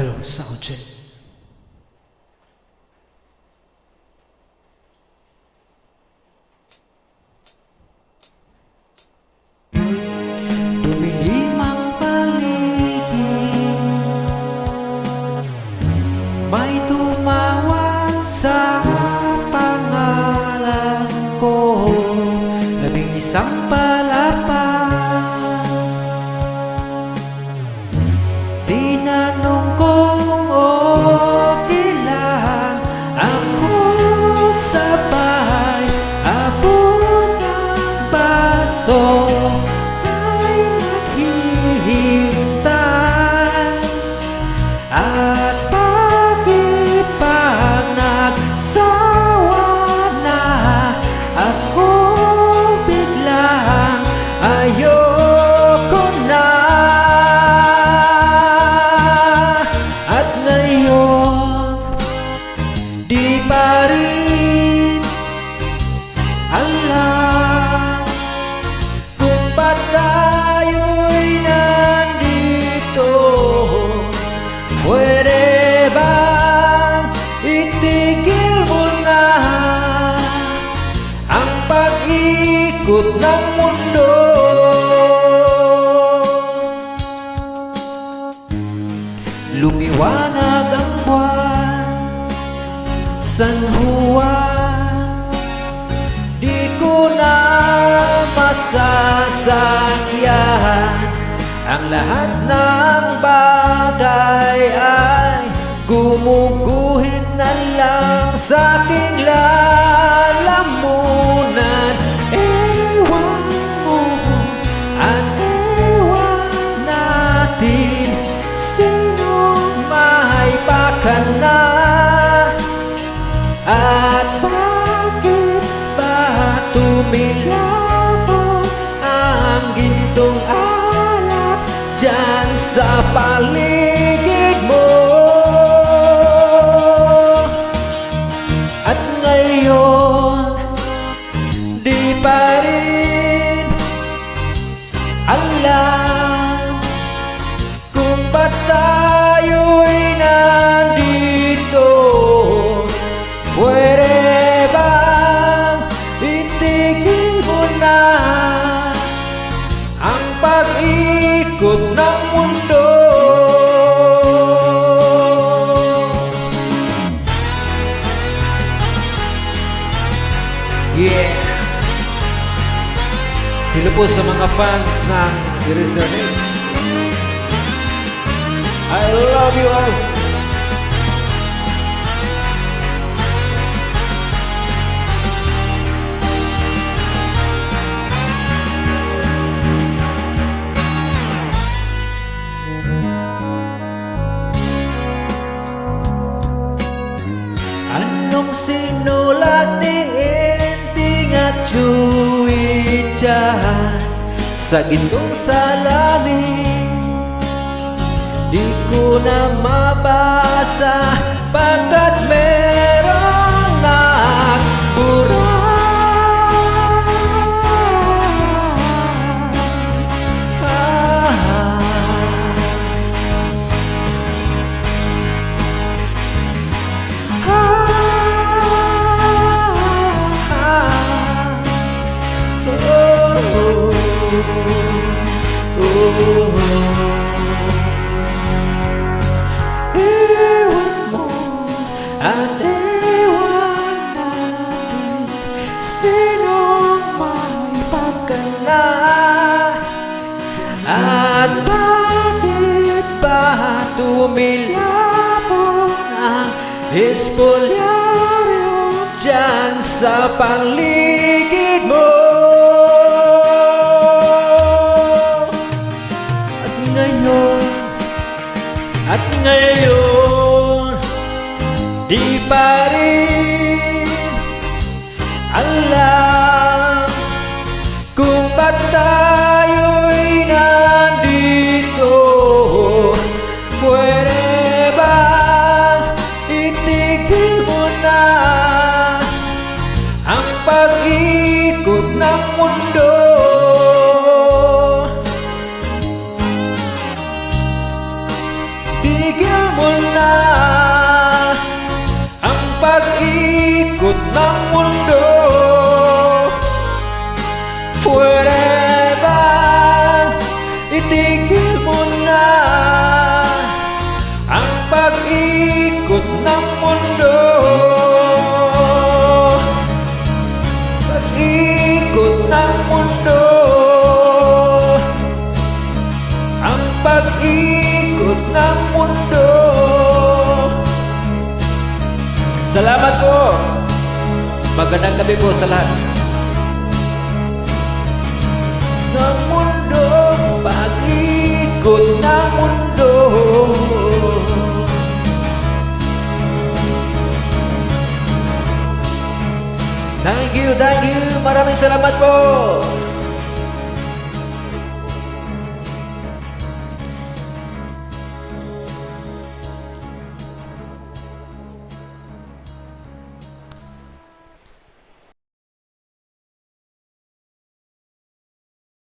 Hello, sound check. Dumilim ang paligid, may tumawag sa pangalan ko. 11 palapag, tinanong kong okay lang ako sa bahay. Abot ng baso ay naghihintay, at bakit pag nagsawa na ako biglang ayoko na. At ngayon di pa rin alam kung ba't tayo'y nandito. Pwede bang itigil mo na ang pag-ikot ng mundo? Lumiwanag ang buwan, San Juan, di ko na masasakyan. Ang lahat ng bagay ay gumuguhit na lang sa aking lalamunan. Ewan mo at ewan natin, sinong may pakana, at bakit ba tumilapon ang gintong alak dyan sa paligid mo? At ngayon di pa rin alam kung ba't tayo'y nandito. Pwede bang itigil mo na ang pag-ikot ng mundo? Yeah! Hello po sa mga fans ng Eraserheads. I love you all. Anong sinulat ni Enting at Chewie dyan sa gintong salamin? Di ko na mabasa pagkat merong nagbura. Ewan mo at ewan natin, sinong may pagkana, at bakit ba tumilapon ang espolyaryo dyan sa paligid mo? At ngayon di pa rin alam kung ba't tayo'y nandito. Pwede bang itigil mo na ang pag-ikot ng mundo? Di Itigil mo na ang pag-ikot ng mundo. Pwede bang itigil mo na ang pag-ikot ng mundo? Pag-ikot ng mundo, ang pag-ikot ng mundo. Salamat po. Magandang gabi po sa lahat. Ng mundo, pag-ikot ng mundo. Thank you, thank you. Maraming salamat po.